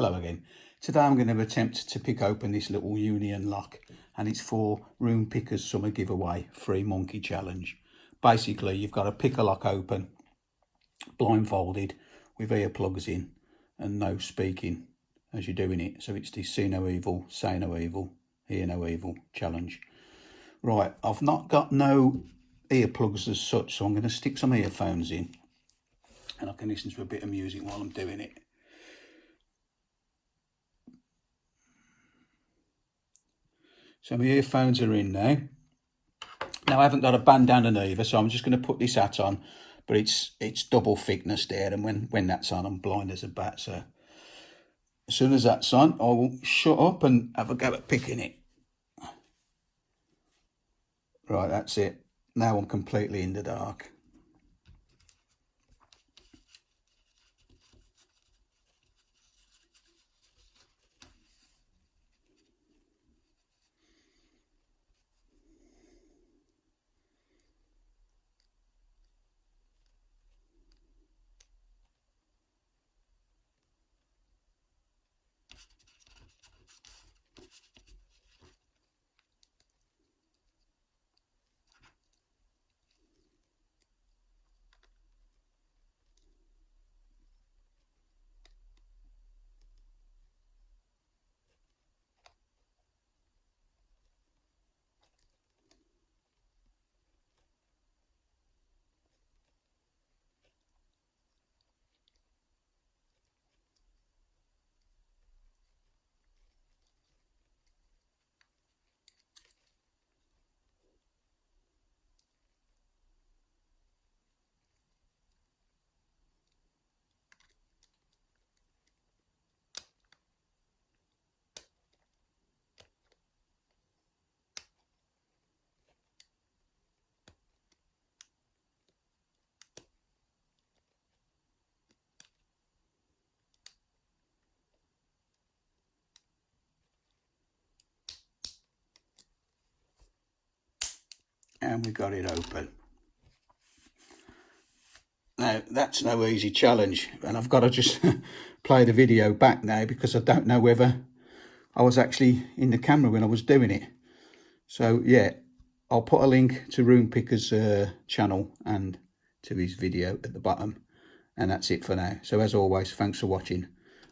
Hello again. Today I'm going to attempt to pick open this little union lock, and it's for RoonPicker's summer giveaway free monkey challenge. Basically, you've got to pick a lock open blindfolded with earplugs in and no speaking as you're doing it. So it's the see no evil, say no evil, hear no evil challenge. Right, I've not got no earplugs as such, so I'm going to stick some earphones in and I can listen to a bit of music while I'm doing it. So my earphones are in now. Now I haven't got a bandana either, so I'm just going to put this hat on, but it's double thickness there, and when that's on, I'm blind as a bat. So as soon as that's on, I will shut up and have a go at picking it. Right, that's it. Now I'm completely in the dark. And we got it open. Now, that's no easy challenge, and I've got to just play the video back now because I don't know whether I was actually in the camera when I was doing it. So, yeah, I'll put a link to RoonPicker's channel and to his video at the bottom, and that's it for now. So, as always, thanks for watching,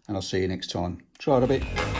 and I'll see you next time. Try it a bit.